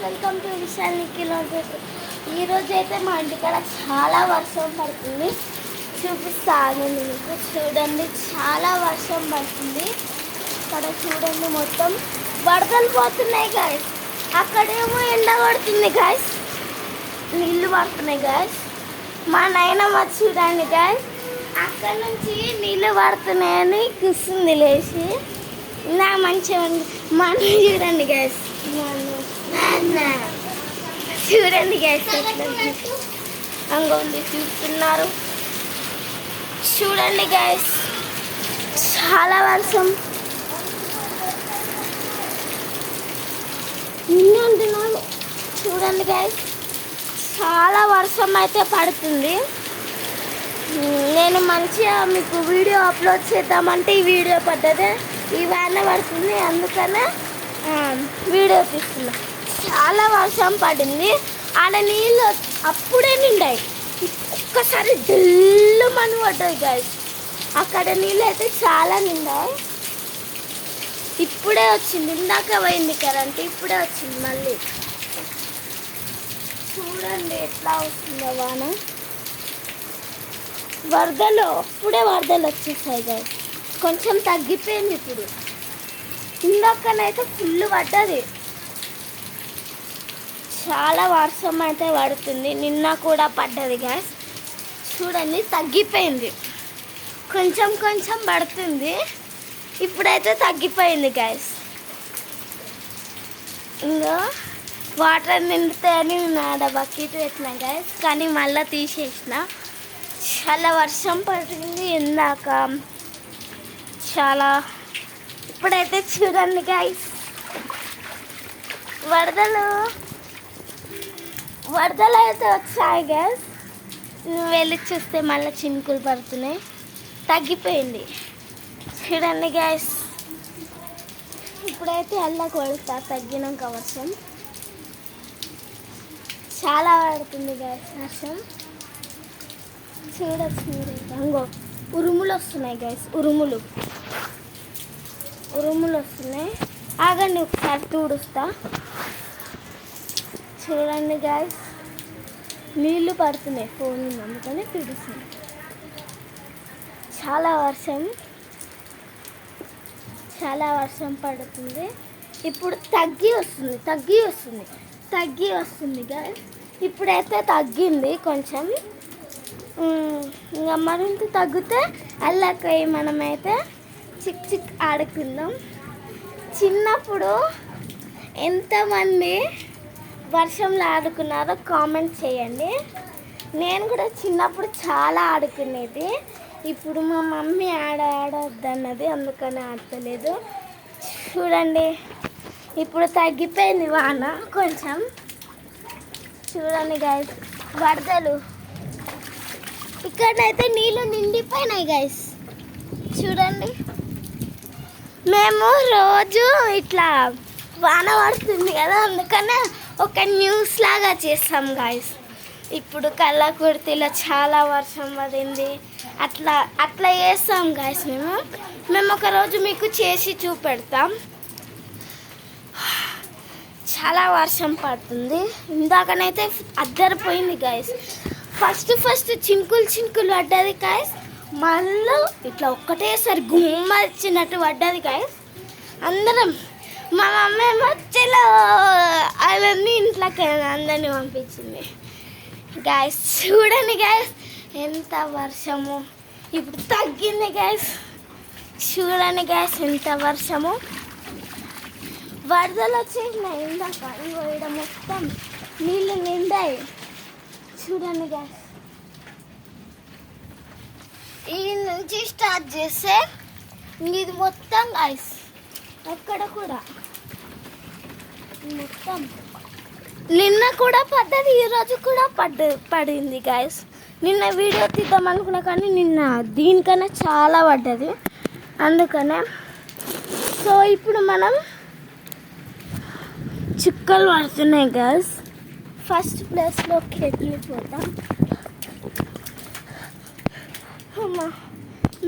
Welcome to Vishal Nikhil. ఈరోజు అయితే మా ఇంటికాడ చాలా వర్షం పడుతుంది. చూపిస్తాను మీకు. చూడండి, చాలా వర్షం పడుతుంది. ఇక్కడ చూడండి, మొత్తం వరదలు పోతున్నాయి గాయస్. అక్కడేమో ఎండ పడుతుంది గాయస్, నీళ్ళు పడుతున్నాయి గాయస్. మా నాయనమ్మ చూడండి గాయస్, అక్కడ నుంచి నీళ్ళు పడుతున్నాయని కూర్చుంది లేచి. నా మంచిగా మా అన్న చూడండి గ్యాస్, చూడండి గ్యాస్ అంగోంది చూస్తున్నారు. చూడండి గ్యాస్, చాలా వర్షం అంటున్నాను. చూడండి గ్యాస్, చాలా వర్షం అయితే పడుతుంది. నేను మంచిగా మీకు వీడియో అప్లోడ్ చేద్దామంటే ఈ వీడియో పడ్డదే, ఈ వాన పడుతుంది, అందుకనే వీడియో తీస్తున్నా. చాలా వర్షం పడింది. ఆడ నీళ్ళు అప్పుడే నిండాయి, ఒక్కసారి ఢిల్లు మని పడ్డాయి గాయస్. అక్కడ నీళ్ళు అయితే చాలా నిండాయి. ఇప్పుడే వచ్చింది, ఇందాక పోయింది కరెంట్, ఇప్పుడే వచ్చింది మళ్ళీ. చూడండి ఎట్లా వస్తుందో వాన. వరదలు అప్పుడే వరదలు వచ్చేసాయి గాయస్. కొంచెం తగ్గిపోయింది ఇప్పుడు. ఇందాకనైతే ఫుల్ పడ్డది. చాలా వర్షం అయితే పడుతుంది. నిన్న కూడా పడ్డది గ్యాస్. చూడండి, తగ్గిపోయింది. కొంచెం కొంచెం పడుతుంది, ఇప్పుడైతే తగ్గిపోయింది గ్యాస్. ఇంకా వాటర్ నిండుతాయని నాడ బకెట్ పెట్టినా గ్యాస్, కానీ మళ్ళీ తీసేసిన. చాలా వర్షం పడుతుంది ఇందాక చాలా. ఇప్పుడైతే చూడండి గైస్, వరదలు అయితే వచ్చాయి గ్యాస్. నువ్వు వెళ్ళి చూస్తే మళ్ళీ చినుకులు పడుతున్నాయి. తగ్గిపోయింది. చూడండి గ్యాస్, ఇప్పుడైతే అల్లా కొడతా తగ్గినాక వర్షం. చాలా పడుతుంది గ్యాస్ వర్షం. చూడచ్చు మీరు. అంగో ఉరుములు వస్తున్నాయి గైస్, ఉరుములు వస్తున్నాయి. ఆగండి, ఒకసారి తుడుస్తా. చూడండి గైస్, నీళ్ళు పడుతున్నాయి ఫోన్, అందుకని తుడుస్తుంది. చాలా వర్షం పడుతుంది. ఇప్పుడు తగ్గి వస్తుంది గైస్. ఇప్పుడైతే తగ్గింది కొంచెం. ఇంకా మరింత తగ్గితే అల్లకై మనమైతే చిక్ ఆడుకుందాం. చిన్నప్పుడు ఎంతమంది వర్షంలో ఆడుకున్నారో కామెంట్ చేయండి. నేను కూడా చిన్నప్పుడు చాలా ఆడుకునేది. ఇప్పుడు మా మమ్మీ ఆడొద్దన్నది, అందుకని ఆడతలేదు. చూడండి, ఇప్పుడు తగ్గిపోయింది వాన కొంచెం. చూడండి గైస్, వరదలు ఇక్కడైతే నీళ్ళు నిండిపోయినాయి గైస్. చూడండి, మేము రోజు ఇట్లా వాన పడుతుంది కదా, అందుకనే ఒక న్యూస్ లాగా చేస్తాం గైస్. ఇప్పుడు కళ్ళకుర్తిలో చాలా వర్షం పడింది, అట్లా చేస్తాం గైస్. మేము ఒకరోజు మీకు చేసి చూపెడతాం. చాలా వర్షం పడుతుంది. ఇందాకనైతే అద్దరిపోయింది గైస్. ఫస్ట్ చినుకులు పడ్డది గాయస్. మళ్ళీ ఇట్లా ఒక్కటేసారి గుమ్మచ్చినట్టు పడ్డది గాయస్. అందరం, మా మమ్మీ మధ్యలో అవన్నీ ఇంట్లోకి అందరినీ పంపించింది గాయస్. చూడండి గాయస్, ఎంత వర్షము. ఇప్పుడు తగ్గింది గాయస్. చూడండి గాయస్, ఎంత వర్షము. వరదలు వచ్చేసినాయి ఇందాక. ఇంకో ఇక్కడ మొత్తం నీళ్ళు నిండాయి. చూడండి గ్యాస్, ఈ నుంచి స్టార్ట్ చేస్తే ఇది మొత్తం ఐస్. ఎక్కడ కూడా మొత్తం. నిన్న కూడా పడ్డది, ఈరోజు కూడా పడింది గాయస్. నిన్న వీడియో తీద్దాం అనుకున్నా, కానీ నిన్న దీనికన్నా చాలా పడ్డది, అందుకనే. సో ఇప్పుడు మనం చుక్కలు పడుతున్నాయి గాయస్. ఫస్ట్ ప్లేస్లోకి వెళ్ళిపోతాం.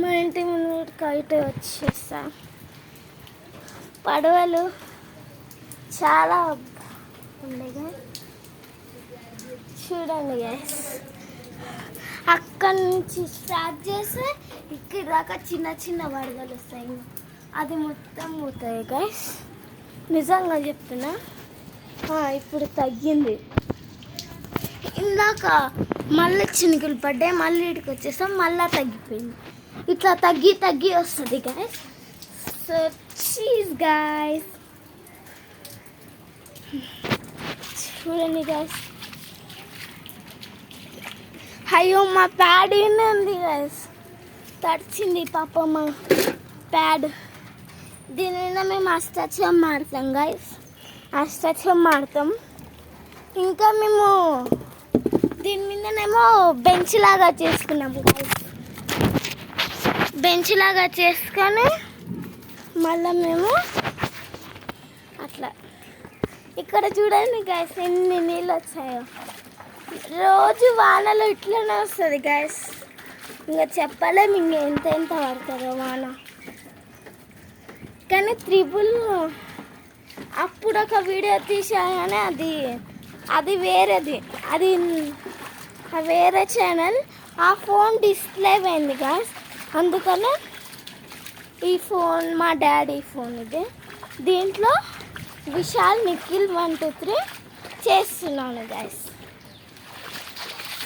మా ఇంటి ముందుకి అయితే వచ్చేస్తాం. పడవలు చాలా ఉండే guys. చూడండి గైస్, అక్కడి నుంచి స్టార్ట్ చేస్తే ఇక్కడ దాకా చిన్న చిన్న వరదలు వస్తాయి. అది మొత్తం పోతాయి గైస్, నిజంగా చెప్తున్నా. ఇప్పుడు తగ్గింది. ఇందాక మళ్ళీ చినుకులు పడ్డాయి, మళ్ళీ ఇటుకు వచ్చేసాం, మళ్ళీ తగ్గిపోయింది. ఇట్లా తగ్గి తగ్గి వస్తుంది గైస్. సో చీజ్ గైస్, చూడండి గైస్. అయ్యో మా ప్యాడ్ ఉంది గైస్, తడిచింది పాప మా ప్యాడ్. దీని మీద మేము అష్టాచం ఆడతాం గైస్, అష్టాచం ఆడతాం. ఇంకా మేము దీని మీదనేమో బెంచ్ లాగా చేసుకున్నాము గైస్. బెంచ్ లాగా చేసుకొని మళ్ళీ మేము అట్లా ఇక్కడ చూడండి గైస్ ఎన్ని నీళ్ళు వచ్చాయో. రోజు వానలు ఇట్లనే వస్తుంది గైస్, ఇంకా చెప్పలేము ఇంక ఎంత పడుతుందో వాన. కానీ త్రిబుల్ అప్పుడు ఒక వీడియో తీసాగానే అది వేరేది, అది వేరే ఛానల్. ఆ ఫోన్ డిస్ప్లే పోయింది గైస్, అందుకనే ఈ ఫోన్ మా డాడీ ఫోన్ ఇది. దీంట్లో విశాల్ నిఖిల్ 1 2 3 చేస్తున్నాను గైస్.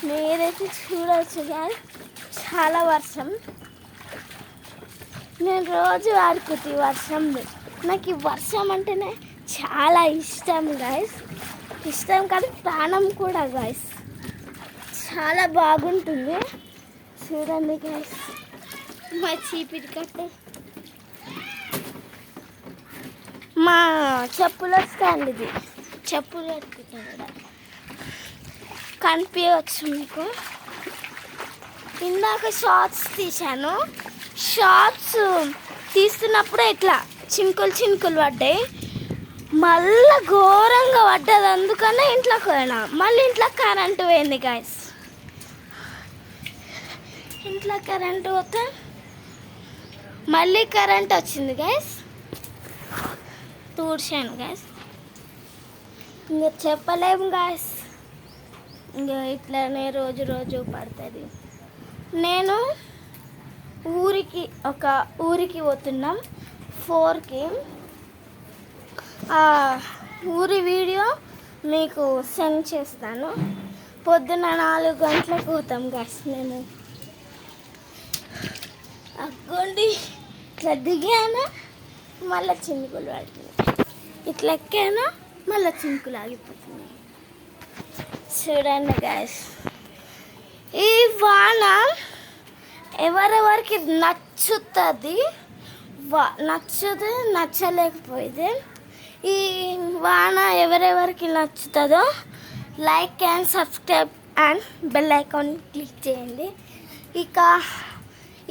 మీరైతే చూడవచ్చు గైస్, చాలా వర్షం. నేను రోజు ఆడుకుంటే వర్షంలో. నాకు ఈ వర్షం అంటేనే చాలా ఇష్టం గైస్, ఇష్టం కానీ ప్రాణం కూడా గైస్. చాలా బాగుంటుంది. చూడండి గైస్, మా చీపిరి కట్టే మా చెప్పుల స్టాండ్ ఇది, చెప్పులు పెట్టుకుంటాను కూడా కనిపించవచ్చు మీకు. ఇందాక షార్ట్స్ తీశాను, షార్ట్స్ తీస్తున్నప్పుడు ఇట్లా చినుకులు చినుకులు పడ్డాయి, మళ్ళీ ఘోరంగా పడ్డది. అందుకనే ఇంట్లోకి పోయినా, మళ్ళీ ఇంట్లో కరెంటు పోయింది గైస్. ఇంట్లో కరెంటు పోతే మళ్ళీ కరెంట్ వచ్చింది గైస్, తూడ్చాను గైస్. ఇంకా చెప్పలేము గైస్, ఇంకా ఇట్లానే రోజు రోజు పడుతుంది. నేను ఊరికి పోతున్నాం 4కి. ఊరి వీడియో మీకు సెండ్ చేస్తాను. పొద్దున్న 4 గంటలకు పోతాం గైస్ మేము. అగ్గోండి ఇట్లా దిగాను, మళ్ళీ చినుకులు పడుతుంది, ఇట్లా ఎక్కాను, మళ్ళీ చినుకులు ఆగిపోతున్నాయి. చూడండి గైస్, ఈ వాన ఎవరెవరికి నచ్చుతుంది, నచ్చలేకపోయింది. ఈ వాన ఎవరెవరికి నచ్చుతుందో like and subscribe and bell icon click చేయండి. ఇక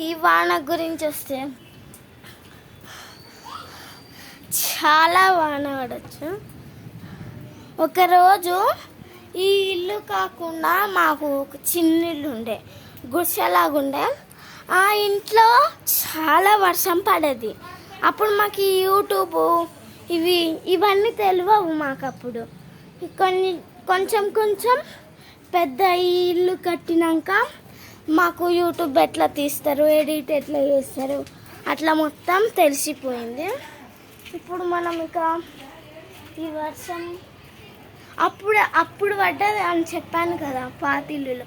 ఈ వాన గురించి వస్తే చాలా వాన పడవచ్చు. ఒకరోజు ఈ ఇల్లు కాకుండా మాకు ఒక చిన్న ఇల్లు ఉండే, గుడిసెలాగుండే. ఆ ఇంట్లో చాలా వర్షం పడేది. అప్పుడు మాకు ఈ యూట్యూబ్ ఇవన్నీ తెలియవు మాకు. అప్పుడు కొంచెం పెద్ద ఈ ఇల్లు కట్టినాక మాకు యూట్యూబ్ ఎట్లా తీస్తారు, ఎడిట్ ఎట్లా చేస్తారు, అట్లా మొత్తం తెలిసిపోయింది. ఇప్పుడు మనం ఇక ఈ వర్షం అప్పుడు పడ్డది అని చెప్పాను కదా పాతిల్లులో.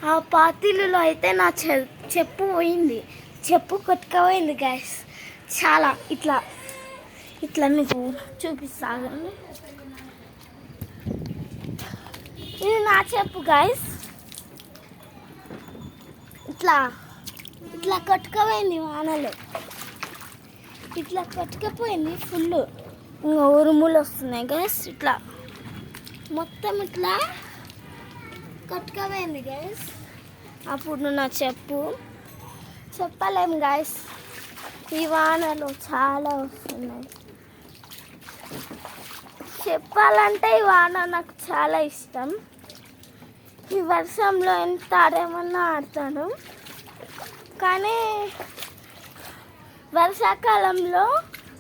ఆ పాతిల్లులో అయితే నా చెప్పు పోయింది, చెప్పు కొట్టుకపోయింది గైస్. చాలా ఇట్లా మీకు చూపిస్తాను. ఇది నా చెప్పు గైస్, ఇట్లా కొట్టుకపోయింది వానలో, ఇట్లా కొట్టుకపోయింది ఫుల్. ఇంకా ఉరుములు వస్తున్నాయి గైస్, ఇట్లా మొత్తం ఇట్లా కొట్టుకపోయింది గైస్. అప్పుడు నా చెప్పలేము గైస్, ఈ వానలు చాలా వస్తున్నాయి. చెప్పాలంటే ఈ వాన నాకు చాలా ఇష్టం. ఈ వర్షంలో ఎంత ఆడేమన్నా ఆడతాను, కానీ వర్షాకాలంలో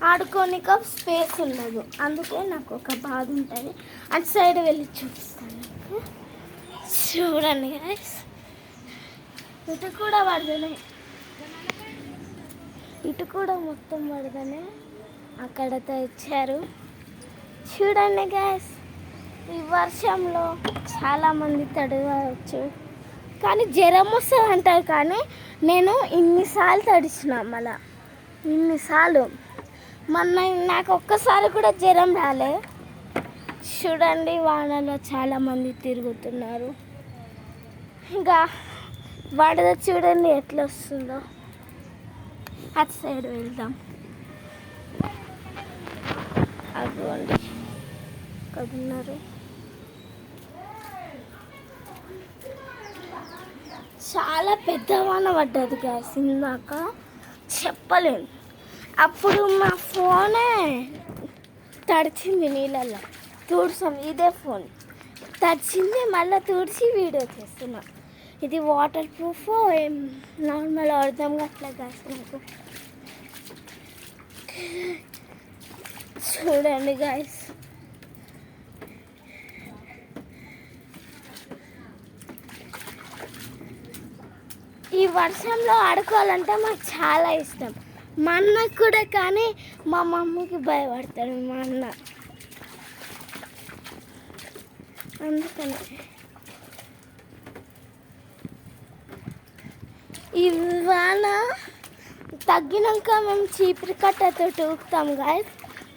ఆడుకోనిక స్పేస్ ఉండదు, అందుకే నాకు ఒక బాధ ఉంటుంది. అటు సైడ్ వెళ్ళి చూపిస్తాను మీకు. చూడండి గైస్, ఇటు కూడా వరదనే, ఇటు కూడా మొత్తం వరదనే. అక్కడ తెచ్చారు చూడండి గైస్. ఈ వర్షంలో చాలామంది తడవచ్చు, కానీ జ్వరం వస్తుంది అంటారు. కానీ నేను ఇన్నిసార్లు తడిచిన, మళ్ళా ఇన్నిసార్లు మొన్న నాకు ఒక్కసారి కూడా జ్వరం రాలే. చూడండి, వానలో చాలామంది తిరుగుతున్నారు. ఇంకా వరద చూడండి ఎట్లా వస్తుందో. అటు సైడ్ వెళ్దాం. అదిగోండి అక్కడ ఉన్నారు. చాలా పెద్ద వాన పడ్డది గ్యాస్ ఇందాక, చెప్పలేను. అప్పుడు మా ఫోనే తడిచింది నీళ్ళల్లో, తుడిసాం. ఇదే ఫోన్ తడిచింది, మళ్ళీ తుడిచి వీడియో చేస్తున్నా. ఇది వాటర్ ప్రూఫ్ ఏం నార్మల్ అర్థం అట్లా గ్యాస్ నాకు. చూడండి గాయస్, ఈ వర్షంలో ఆడుకోవాలంటే మాకు చాలా ఇష్టం. మా అన్నకు కూడా, కానీ మా మమ్మీకి భయపడతాడు మా అన్న, అందుకని. ఈ వాన తగ్గినాక మేము చీపురు కట్టతో ఊపుతాం గాయస్,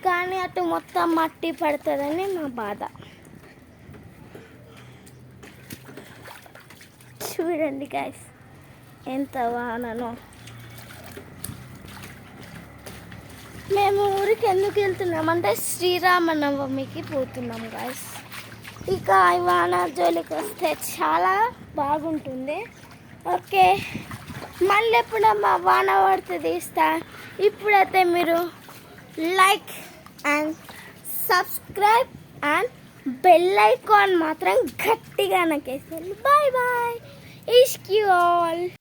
కానీ అటు మొత్తం మట్టి పడుతుందని మా బాధ. చూడండి గాయస్ ఎంత వాననో. మేము ఊరికి ఎందుకు వెళ్తున్నామంటే శ్రీరామనవమికి పోతున్నాం గాయస్. ఇక ఈ వాన జోలికి వస్తే చాలా బాగుంటుంది. ఓకే, మళ్ళీ ఎప్పుడమ్మా వాన పడుతుంది ఇస్తా. ఇప్పుడైతే మీరు like and subscribe and bell icon మాత్రం గట్టిగా నొక్కేసేయండి. బాయ్ బాయ్, ఇష్క్ యూ ఆల్.